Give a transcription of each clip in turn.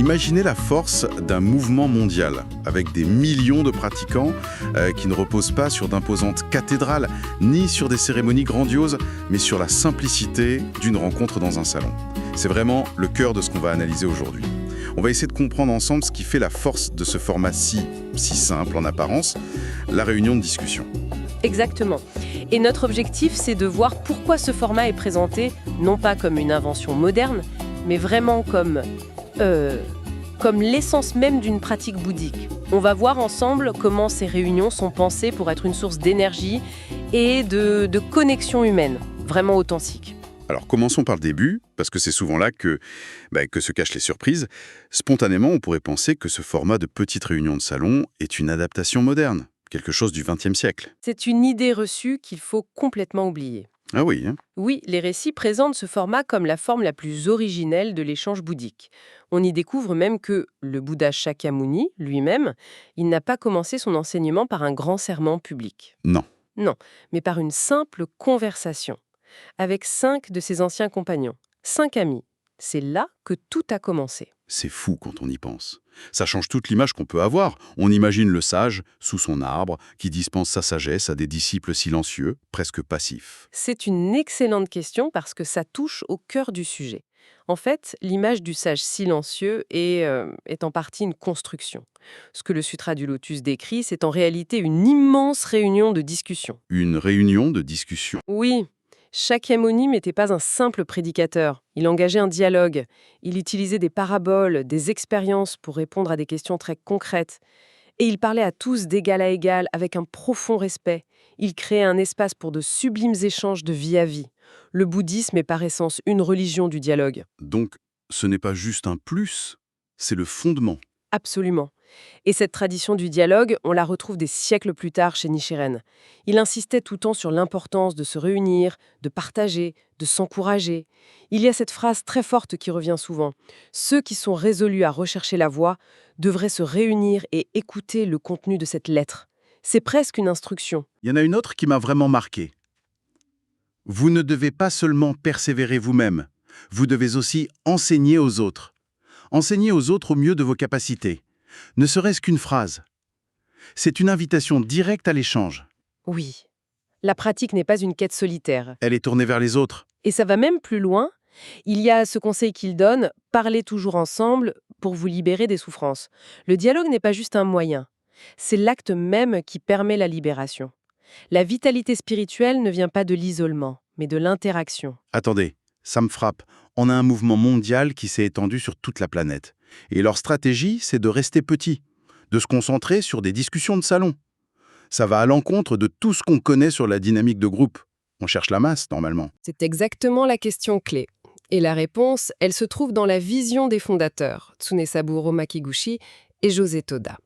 Imaginez la force d'un mouvement mondial, avec des millions de pratiquants qui ne reposent pas sur d'imposantes cathédrales, ni sur des cérémonies grandioses, mais sur la simplicité d'une rencontre dans un salon. C'est vraiment le cœur de ce qu'on va analyser aujourd'hui. On va essayer de comprendre ensemble ce qui fait la force de ce format si simple en apparence, la réunion de discussion. Exactement. Et notre objectif, c'est de voir pourquoi ce format est présenté, non pas comme une invention moderne, mais vraiment comme l'essence même d'une pratique bouddhique. On va voir ensemble comment ces réunions sont pensées pour être une source d'énergie et de connexion humaine, vraiment authentique. Alors commençons par le début, parce que c'est souvent là que se cachent les surprises. Spontanément, on pourrait penser que ce format de petite réunion de salon est une adaptation moderne, quelque chose du XXe siècle. C'est une idée reçue qu'il faut complètement oublier. Ah oui, hein. Oui, les récits présentent ce format comme la forme la plus originelle de l'échange bouddhique. On y découvre même que le Bouddha Shakyamuni, lui-même, il n'a pas commencé son enseignement par un grand sermon public. Non. Non, mais par une simple conversation, avec 5 de ses anciens compagnons, 5 amis. C'est là que tout a commencé. C'est fou quand on y pense. Ça change toute l'image qu'on peut avoir. On imagine le sage, sous son arbre, qui dispense sa sagesse à des disciples silencieux, presque passifs. C'est une excellente question parce que ça touche au cœur du sujet. En fait, l'image du sage silencieux est en partie une construction. Ce que le Sutra du Lotus décrit, c'est en réalité une immense réunion de discussion. Une réunion de discussion. Oui, Shakyamuni n'était pas un simple prédicateur. Il engageait un dialogue. Il utilisait des paraboles, des expériences pour répondre à des questions très concrètes. Et il parlait à tous d'égal à égal, avec un profond respect. Il créait un espace pour de sublimes échanges de vie à vie. Le bouddhisme est par essence une religion du dialogue. Donc, ce n'est pas juste un plus, c'est le fondement. Absolument. Et cette tradition du dialogue, on la retrouve des siècles plus tard chez Nichiren. Il insistait tout le temps sur l'importance de se réunir, de partager, de s'encourager. Il y a cette phrase très forte qui revient souvent. Ceux qui sont résolus à rechercher la voie devraient se réunir et écouter le contenu de cette lettre. C'est presque une instruction. Il y en a une autre qui m'a vraiment marqué. Vous ne devez pas seulement persévérer vous-même, vous devez aussi enseigner aux autres. Enseigner aux autres au mieux de vos capacités. Ne serait-ce qu'une phrase. C'est une invitation directe à l'échange. Oui, la pratique n'est pas une quête solitaire. Elle est tournée vers les autres. Et ça va même plus loin. Il y a ce conseil qu'il donne, parlez toujours ensemble pour vous libérer des souffrances. Le dialogue n'est pas juste un moyen. C'est l'acte même qui permet la libération. La vitalité spirituelle ne vient pas de l'isolement, mais de l'interaction. Attendez, ça me frappe. On a un mouvement mondial qui s'est étendu sur toute la planète. Et leur stratégie, c'est de rester petit, de se concentrer sur des discussions de salon. Ça va à l'encontre de tout ce qu'on connaît sur la dynamique de groupe. On cherche la masse, normalement. C'est exactement la question clé. Et la réponse, elle se trouve dans la vision des fondateurs, Tsunesaburo Makiguchi et José Toda.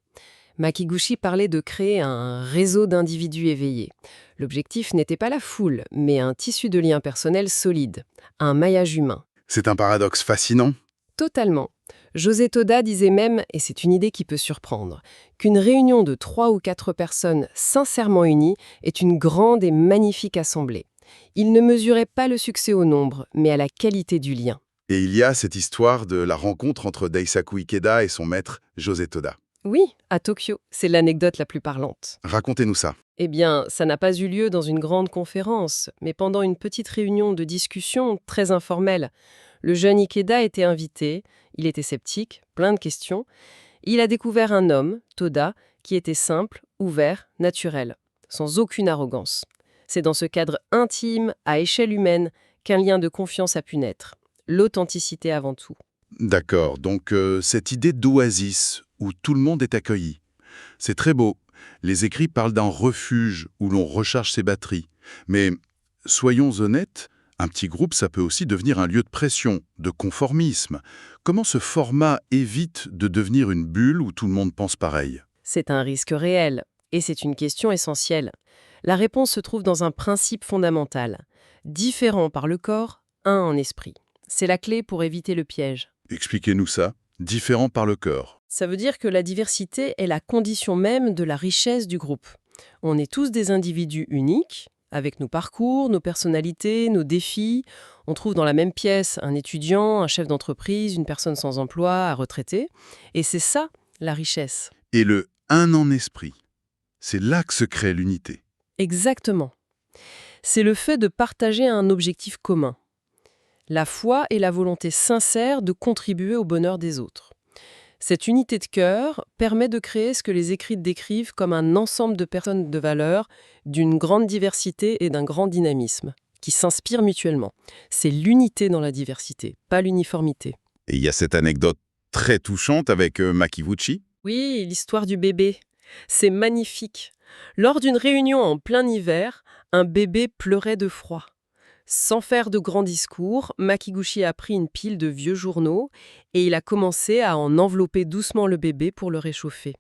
Makiguchi parlait de créer un réseau d'individus éveillés. L'objectif n'était pas la foule, mais un tissu de liens personnels solide, un maillage humain. C'est un paradoxe fascinant. Totalement. José Toda disait même, et c'est une idée qui peut surprendre, qu'une réunion de 3 ou 4 personnes sincèrement unies est une grande et magnifique assemblée. Il ne mesurait pas le succès au nombre, mais à la qualité du lien. Et il y a cette histoire de la rencontre entre Daisaku Ikeda et son maître, José Toda. Oui, à Tokyo, c'est l'anecdote la plus parlante. Racontez-nous ça. Eh bien, ça n'a pas eu lieu dans une grande conférence, mais pendant une petite réunion de discussion très informelle. Le jeune Ikeda était invité, il était sceptique, plein de questions. Il a découvert un homme, Toda, qui était simple, ouvert, naturel, sans aucune arrogance. C'est dans ce cadre intime, à échelle humaine, qu'un lien de confiance a pu naître. L'authenticité avant tout. D'accord, donc cette idée d'oasis, où tout le monde est accueilli. C'est très beau. Les écrits parlent d'un refuge où l'on recharge ses batteries. Mais soyons honnêtes, un petit groupe, ça peut aussi devenir un lieu de pression, de conformisme. Comment ce format évite de devenir une bulle où tout le monde pense pareil? C'est un risque réel, et c'est une question essentielle. La réponse se trouve dans un principe fondamental. Différent par le corps, un en esprit. C'est la clé pour éviter le piège. Expliquez-nous ça. Différent par le corps. Ça veut dire que la diversité est la condition même de la richesse du groupe. On est tous des individus uniques, avec nos parcours, nos personnalités, nos défis. On trouve dans la même pièce un étudiant, un chef d'entreprise, une personne sans emploi, un retraité. Et c'est ça, la richesse. Et le « un en esprit », c'est là que se crée l'unité. Exactement. C'est le fait de partager un objectif commun. La foi et la volonté sincère de contribuer au bonheur des autres. Cette unité de cœur permet de créer ce que les écrits décrivent comme un ensemble de personnes de valeur, d'une grande diversité et d'un grand dynamisme, qui s'inspirent mutuellement. C'est l'unité dans la diversité, pas l'uniformité. Et il y a cette anecdote très touchante avec Makivuchi. Oui, l'histoire du bébé. C'est magnifique. Lors d'une réunion en plein hiver, un bébé pleurait de froid. Sans faire de grands discours, Makiguchi a pris une pile de vieux journaux et il a commencé à en envelopper doucement le bébé pour le réchauffer.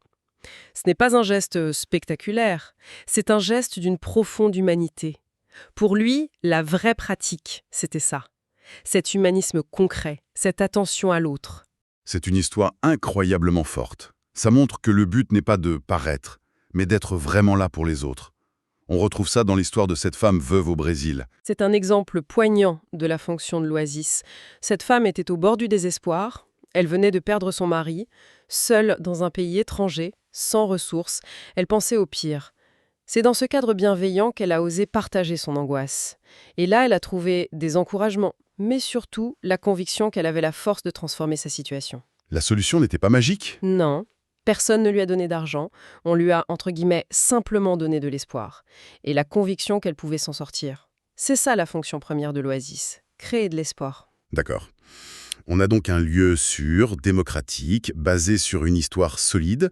Ce n'est pas un geste spectaculaire, c'est un geste d'une profonde humanité. Pour lui, la vraie pratique, c'était ça. Cet humanisme concret, cette attention à l'autre. C'est une histoire incroyablement forte. Ça montre que le but n'est pas de paraître, mais d'être vraiment là pour les autres. On retrouve ça dans l'histoire de cette femme veuve au Brésil. C'est un exemple poignant de la fonction de l'oasis. Cette femme était au bord du désespoir. Elle venait de perdre son mari, seule dans un pays étranger, sans ressources. Elle pensait au pire. C'est dans ce cadre bienveillant qu'elle a osé partager son angoisse. Et là, elle a trouvé des encouragements, mais surtout la conviction qu'elle avait la force de transformer sa situation. La solution n'était pas magique. Non, personne ne lui a donné d'argent. On lui a, entre guillemets, simplement donné de l'espoir. Et la conviction qu'elle pouvait s'en sortir. C'est ça la fonction première de l'Oasis, créer de l'espoir. D'accord. On a donc un lieu sûr, démocratique, basé sur une histoire solide.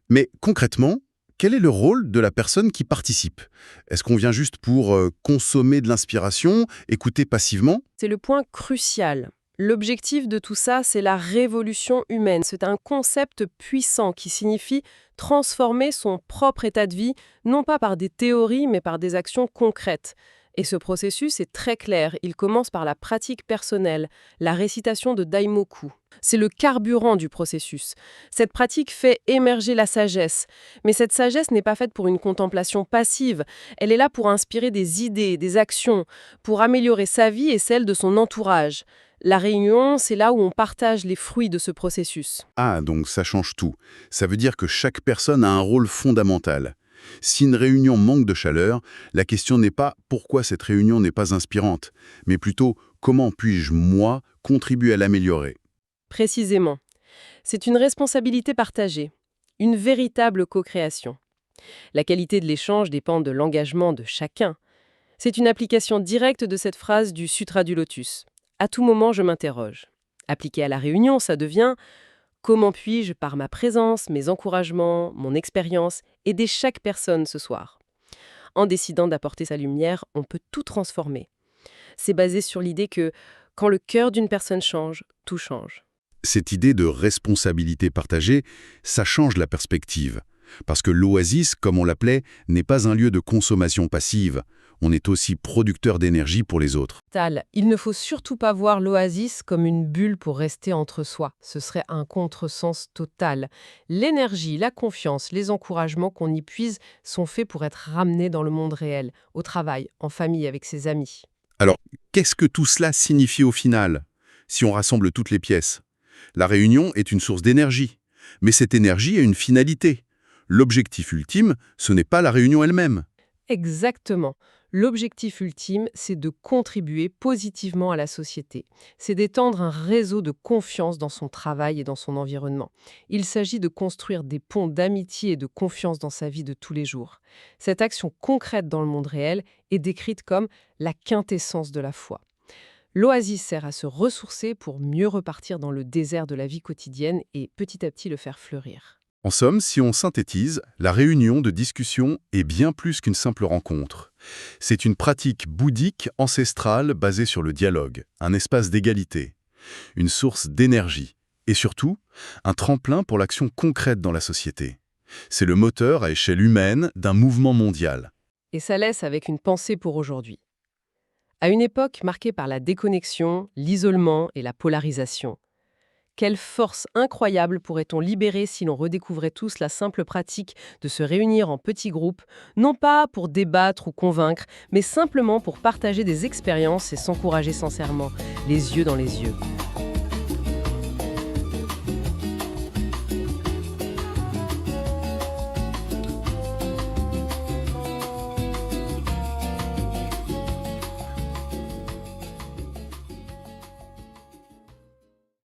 Mais concrètement, quel est le rôle de la personne qui participe? Est-ce qu'on vient juste pour consommer de l'inspiration, écouter passivement? C'est le point crucial. L'objectif de tout ça, c'est la révolution humaine. C'est un concept puissant qui signifie transformer son propre état de vie, non pas par des théories, mais par des actions concrètes. Et ce processus est très clair. Il commence par la pratique personnelle, la récitation de Daimoku. C'est le carburant du processus. Cette pratique fait émerger la sagesse. Mais cette sagesse n'est pas faite pour une contemplation passive. Elle est là pour inspirer des idées, des actions, pour améliorer sa vie et celle de son entourage. La réunion, c'est là où on partage les fruits de ce processus. Ah, donc ça change tout. Ça veut dire que chaque personne a un rôle fondamental. Si une réunion manque de chaleur, la question n'est pas pourquoi cette réunion n'est pas inspirante, mais plutôt comment puis-je, moi, contribuer à l'améliorer. Précisément. C'est une responsabilité partagée, une véritable co-création. La qualité de l'échange dépend de l'engagement de chacun. C'est une application directe de cette phrase du Sutra du Lotus. À tout moment, je m'interroge. Appliqué à la réunion, ça devient « Comment puis-je, par ma présence, mes encouragements, mon expérience, aider chaque personne ce soir ?» En décidant d'apporter sa lumière, on peut tout transformer. C'est basé sur l'idée que quand le cœur d'une personne change, tout change. Cette idée de responsabilité partagée, ça change la perspective. Parce que l'oasis, comme on l'appelait, n'est pas un lieu de consommation passive. On est aussi producteur d'énergie pour les autres. Il ne faut surtout pas voir l'oasis comme une bulle pour rester entre soi. Ce serait un contresens total. L'énergie, la confiance, les encouragements qu'on y puise sont faits pour être ramenés dans le monde réel, au travail, en famille, avec ses amis. Alors, qu'est-ce que tout cela signifie au final, si on rassemble toutes les pièces? La réunion est une source d'énergie, mais cette énergie a une finalité. L'objectif ultime, ce n'est pas la réunion elle-même. Exactement. L'objectif ultime, c'est de contribuer positivement à la société. C'est d'étendre un réseau de confiance dans son travail et dans son environnement. Il s'agit de construire des ponts d'amitié et de confiance dans sa vie de tous les jours. Cette action concrète dans le monde réel est décrite comme la quintessence de la foi. L'oasis sert à se ressourcer pour mieux repartir dans le désert de la vie quotidienne et petit à petit le faire fleurir. En somme, si on synthétise, la réunion de discussion est bien plus qu'une simple rencontre. C'est une pratique bouddhique ancestrale basée sur le dialogue, un espace d'égalité, une source d'énergie et surtout, un tremplin pour l'action concrète dans la société. C'est le moteur à échelle humaine d'un mouvement mondial. Et ça laisse avec une pensée pour aujourd'hui. À une époque marquée par la déconnexion, l'isolement et la polarisation, Quelle force incroyable pourrait-on libérer si l'on redécouvrait tous la simple pratique de se réunir en petits groupes, non pas pour débattre ou convaincre, mais simplement pour partager des expériences et s'encourager sincèrement, les yeux dans les yeux.